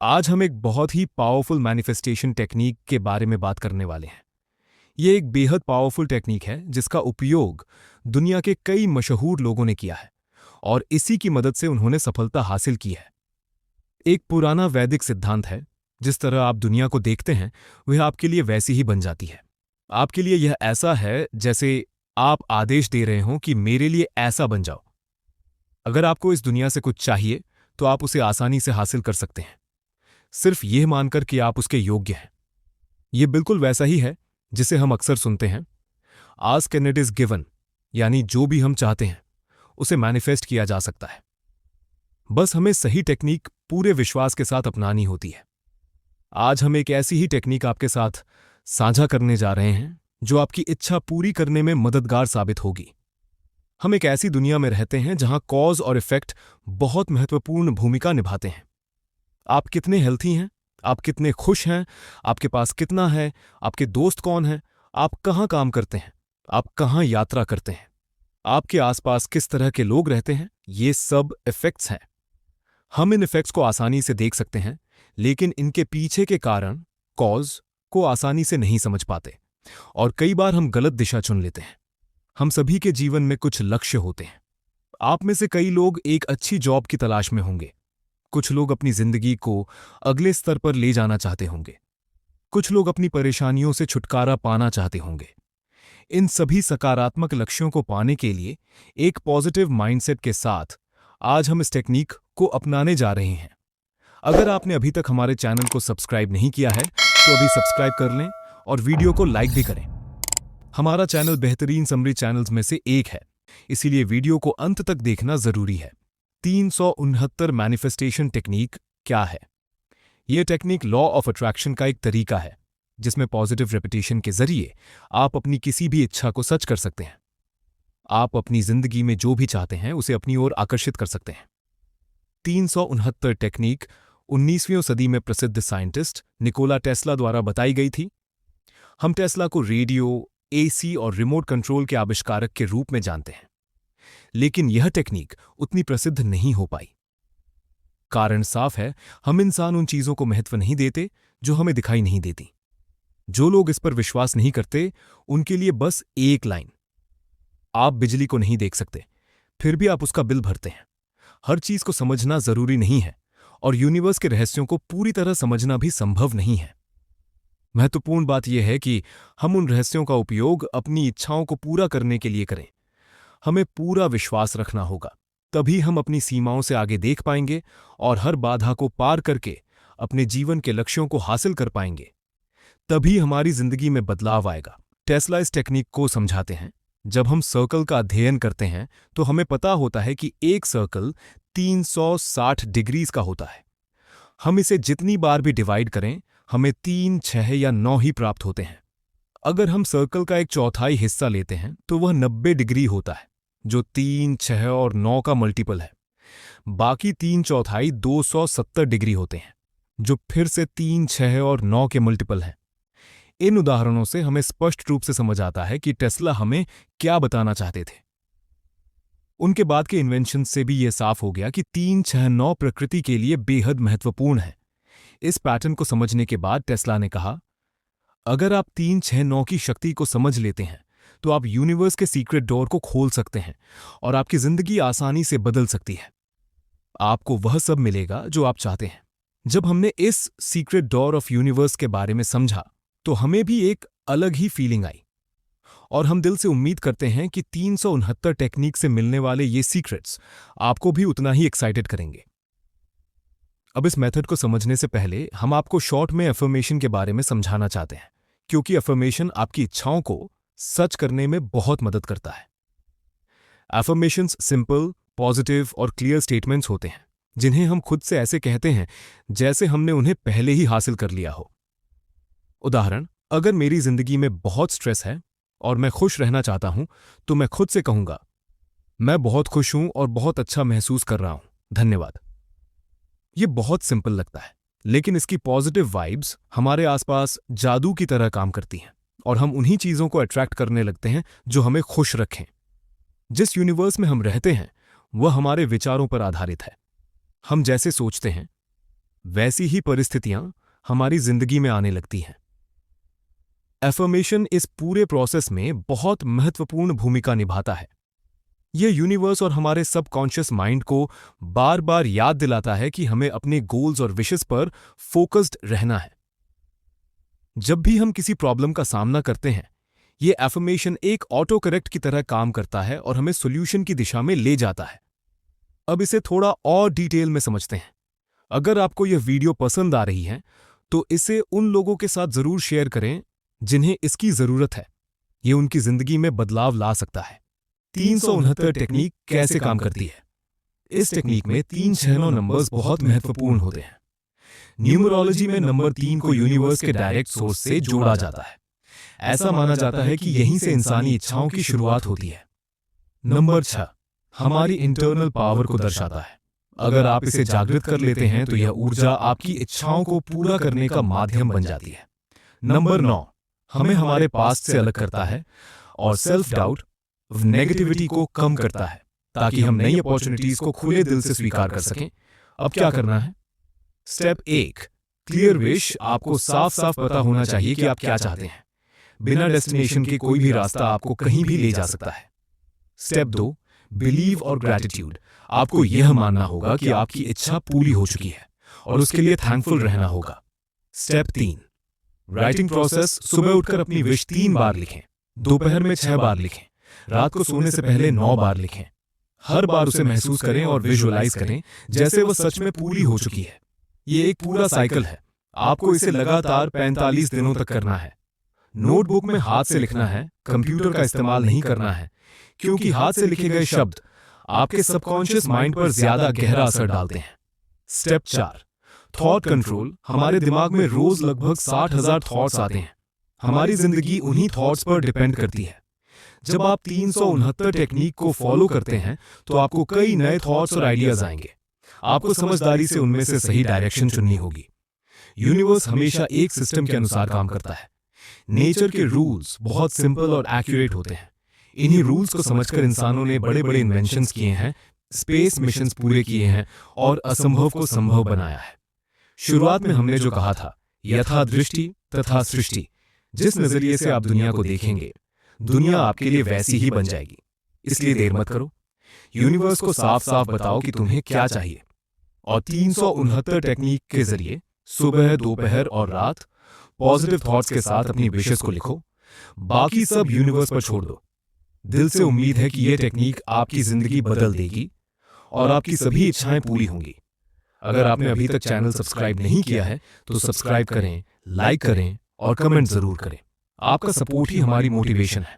आज हम एक बहुत ही पावरफुल मैनिफेस्टेशन टेक्निक के बारे में बात करने वाले हैं। ये एक बेहद पावरफुल टेक्निक है जिसका उपयोग दुनिया के कई मशहूर लोगों ने किया है और इसी की मदद से उन्होंने सफलता हासिल की है। एक पुराना वैदिक सिद्धांत है, जिस तरह आप दुनिया को देखते हैं वह आपके लिए वैसी ही बन जाती है। आपके लिए यह ऐसा है जैसे आप आदेश दे रहे हों कि मेरे लिए ऐसा बन जाओ। अगर आपको इस दुनिया से कुछ चाहिए तो आप उसे आसानी से हासिल कर सकते हैं, सिर्फ यह मानकर कि आप उसके योग्य हैं। यह बिल्कुल वैसा ही है जिसे हम अक्सर सुनते हैं, ask and it is given, यानी जो भी हम चाहते हैं उसे मैनिफेस्ट किया जा सकता है। बस हमें सही टेक्निक पूरे विश्वास के साथ अपनानी होती है। आज हम एक ऐसी ही टेक्निक आपके साथ साझा करने जा रहे हैं जो आपकी इच्छा पूरी करने में मददगार साबित होगी। हम एक ऐसी दुनिया में रहते हैं जहां कॉज और इफेक्ट बहुत महत्वपूर्ण भूमिका निभाते हैं। आप कितने हेल्थी हैं, आप कितने खुश हैं, आपके पास कितना है, आपके दोस्त कौन हैं, आप कहाँ काम करते हैं, आप कहाँ यात्रा करते हैं, आपके आसपास किस तरह के लोग रहते हैं, ये सब इफेक्ट्स हैं। हम इन इफेक्ट्स को आसानी से देख सकते हैं, लेकिन इनके पीछे के कारण, कॉज, को आसानी से नहीं समझ पाते और कई बार हम गलत दिशा चुन लेते हैं। हम सभी के जीवन में कुछ लक्ष्य होते हैं। आप में से कई लोग एक अच्छी जॉब की तलाश में होंगे, कुछ लोग अपनी जिंदगी को अगले स्तर पर ले जाना चाहते होंगे, कुछ लोग अपनी परेशानियों से छुटकारा पाना चाहते होंगे। इन सभी सकारात्मक लक्ष्यों को पाने के लिए एक पॉजिटिव माइंडसेट के साथ आज हम इस टेक्निक को अपनाने जा रहे हैं। अगर आपने अभी तक हमारे चैनल को सब्सक्राइब नहीं किया है तो अभी सब्सक्राइब कर लें और वीडियो को लाइक भी करें। हमारा चैनल बेहतरीन समरी चैनल्स में से एक है, इसीलिए वीडियो को अंत तक देखना जरूरी है। 369 मैनिफेस्टेशन टेक्निक क्या है? यह टेक्निक लॉ ऑफ अट्रैक्शन का एक तरीका है जिसमें पॉजिटिव रेपिटेशन के जरिए आप अपनी किसी भी इच्छा को सच कर सकते हैं। आप अपनी जिंदगी में जो भी चाहते हैं उसे अपनी ओर आकर्षित कर सकते हैं। 369 टेक्निक 19वीं सदी में प्रसिद्ध साइंटिस्ट निकोला टेस्ला द्वारा बताई गई थी। हम टेस्ला को रेडियो, एसी और रिमोट कंट्रोल के आविष्कारक के रूप में जानते हैं, लेकिन यह टेक्निक उतनी प्रसिद्ध नहीं हो पाई। कारण साफ है, हम इंसान उन चीजों को महत्व नहीं देते जो हमें दिखाई नहीं देती। जो लोग इस पर विश्वास नहीं करते उनके लिए बस एक लाइन, आप बिजली को नहीं देख सकते, फिर भी आप उसका बिल भरते हैं। हर चीज को समझना जरूरी नहीं है और यूनिवर्स के रहस्यों को पूरी तरह समझना भी संभव नहीं है। महत्वपूर्ण बात यह है कि हम उन रहस्यों का उपयोग अपनी इच्छाओं को पूरा करने के लिए करें। हमें पूरा विश्वास रखना होगा, तभी हम अपनी सीमाओं से आगे देख पाएंगे और हर बाधा को पार करके अपने जीवन के लक्ष्यों को हासिल कर पाएंगे। तभी हमारी जिंदगी में बदलाव आएगा। टेस्ला इस टेक्निक को समझाते हैं, जब हम सर्कल का अध्ययन करते हैं तो हमें पता होता है कि एक सर्कल 360 डिग्रीज का होता है। हम इसे जितनी बार भी डिवाइड करें हमें 3, 6 या 9 ही प्राप्त होते हैं। अगर हम सर्कल का एक चौथाई हिस्सा लेते हैं तो वह 90 डिग्री होता है, जो 3, 6 और 9 का मल्टीपल है। बाकी 3 चौथाई 270 डिग्री होते हैं, जो फिर से 3, 6 और 9 के मल्टीपल हैं। इन उदाहरणों से हमें स्पष्ट रूप से समझ आता है कि टेस्ला हमें क्या बताना चाहते थे। उनके बाद के इन्वेंशन से भी यह साफ हो गया कि 3, 6, 9 प्रकृति के लिए बेहद महत्वपूर्ण है। इस पैटर्न को समझने के बाद टेस्ला ने कहा, अगर आप 3, 6, 9 की शक्ति को समझ लेते हैं तो आप यूनिवर्स के सीक्रेट डोर को खोल सकते हैं और आपकी जिंदगी आसानी से बदल सकती है। आपको वह सब मिलेगा जो आप चाहते हैं। जब हमने इस सीक्रेट डोर ऑफ यूनिवर्स के बारे में समझा तो हमें भी एक अलग ही फीलिंग आई और हम दिल से उम्मीद करते हैं कि 369 टेक्निक से मिलने वाले ये सीक्रेट्स आपको भी उतना ही एक्साइटेड करेंगे। अब इस मेथड को समझने से पहले हम आपको शॉर्ट में अफर्मेशन के बारे में समझाना चाहते हैं, क्योंकि अफर्मेशन आपकी इच्छाओं को सच करने में बहुत मदद करता है। अफर्मेशंस सिंपल, पॉजिटिव और क्लियर स्टेटमेंट्स होते हैं जिन्हें हम खुद से ऐसे कहते हैं जैसे हमने उन्हें पहले ही हासिल कर लिया हो। उदाहरण, अगर मेरी जिंदगी में बहुत स्ट्रेस है और मैं खुश रहना चाहता हूं तो मैं खुद से कहूंगा, मैं बहुत खुश हूं और बहुत अच्छा महसूस कर रहा हूं, धन्यवाद। यह बहुत सिंपल लगता है, लेकिन इसकी पॉजिटिव वाइब्स हमारे आसपास जादू की तरह काम करती हैं और हम उन्हीं चीजों को अट्रैक्ट करने लगते हैं जो हमें खुश रखें। जिस यूनिवर्स में हम रहते हैं वह हमारे विचारों पर आधारित है। हम जैसे सोचते हैं वैसी ही परिस्थितियां हमारी जिंदगी में आने लगती हैं। एफर्मेशन इस पूरे प्रोसेस में बहुत महत्वपूर्ण भूमिका निभाता है। यह यूनिवर्स और हमारे सबकॉन्शियस माइंड को बार बार याद दिलाता है कि हमें अपने गोल्स और विशेस पर फोकस्ड रहना है। जब भी हम किसी प्रॉब्लम का सामना करते हैं, यह एफर्मेशन एक ऑटो करेक्ट की तरह काम करता है और हमें सॉल्यूशन की दिशा में ले जाता है। अब इसे थोड़ा और डिटेल में समझते हैं। अगर आपको यह वीडियो पसंद आ रही है तो इसे उन लोगों के साथ जरूर शेयर करें जिन्हें इसकी जरूरत है। यह उनकी जिंदगी में बदलाव ला सकता है। 369 टेक्निक कैसे काम करती है? इस टेक्निक में 369 नंबर्स बहुत महत्वपूर्ण होते हैं। न्यूमरोलॉजी में नंबर 3 को यूनिवर्स के डायरेक्ट सोर्स से जोड़ा जाता है। ऐसा माना जाता है कि यहीं से इंसानी इच्छाओं की शुरुआत होती है। नंबर 6 हमारी इंटरनल पावर को दर्शाता है। अगर आप इसे जागृत कर लेते हैं तो यह ऊर्जा आपकी इच्छाओं को पूरा करने का माध्यम बन जाती है। नंबर 9 हमें हमारे पास्ट से अलग करता है और सेल्फ डाउट, नेगेटिविटी को कम करता है ताकि हम नई अपॉर्चुनिटीज को खुले दिल से स्वीकार कर सकें। अब क्या करना है? Step 1 clear wish. आपको साफ साफ पता होना चाहिए कि आप क्या चाहते हैं। बिना डेस्टिनेशन के कोई भी रास्ता आपको कहीं भी ले जा सकता है। स्टेप 2 बिलीव और ग्रैटिट्यूड। आपको यह मानना होगा कि आपकी इच्छा पूरी हो चुकी है और उसके लिए थैंकफुल रहना होगा। Step 3 writing process. सुबह उठकर अपनी विश 3 बार लिखें, दोपहर में 6 बार लिखें, रात को सोने से पहले 9 बार लिखें। हर बार उसे महसूस करें और विजुअलाइज करें जैसे वह सच में पूरी हो चुकी है। यह एक पूरा साइकिल है। आपको इसे लगातार 45 दिनों तक करना है। नोटबुक में हाथ से लिखना है, कंप्यूटर का इस्तेमाल नहीं करना है, क्योंकि हाथ से लिखे गए शब्द आपके सबकॉन्शियस माइंड पर ज्यादा गहरा असर डालते हैं। Step 4 thought control. हमारे दिमाग में रोज लगभग 60,000 थॉट्स आते हैं। हमारी जिंदगी उन्हीं थॉट्स पर डिपेंड करती है। जब आप 369 टेक्निक को फॉलो करते हैं तो आपको कई नए थॉट्स और आइडियाज आएंगे। आपको समझदारी से उनमें से सही डायरेक्शन चुननी होगी। यूनिवर्स हमेशा एक सिस्टम के अनुसार काम करता है। नेचर के रूल्स बहुत सिंपल और एक्यूरेट होते हैं। इन्हीं रूल्स को समझकर इंसानों ने बड़े बड़े इन्वेंशंस किए हैं, स्पेस मिशंस पूरे किए हैं और असंभव को संभव बनाया है। शुरुआत में हमने जो कहा था, यथा दृष्टि तथा सृष्टि। जिस नजरिए से आप दुनिया को देखेंगे, दुनिया आपके लिए वैसी ही बन जाएगी। इसलिए देर मत करो। यूनिवर्स को साफ साफ बताओ कि तुम्हें क्या चाहिए और 369 टेक्निक के जरिए सुबह, दोपहर और रात पॉजिटिव थॉट्स के साथ अपनी विशेस को लिखो। बाकी सब यूनिवर्स पर छोड़ दो। दिल से उम्मीद है कि यह टेक्निक आपकी जिंदगी बदल देगी और आपकी सभी इच्छाएं पूरी होंगी। अगर आपने अभी तक चैनल सब्सक्राइब नहीं किया है तो सब्सक्राइब करें, लाइक करें और कमेंट जरूर करें। आपका सपोर्ट ही हमारी मोटिवेशन है।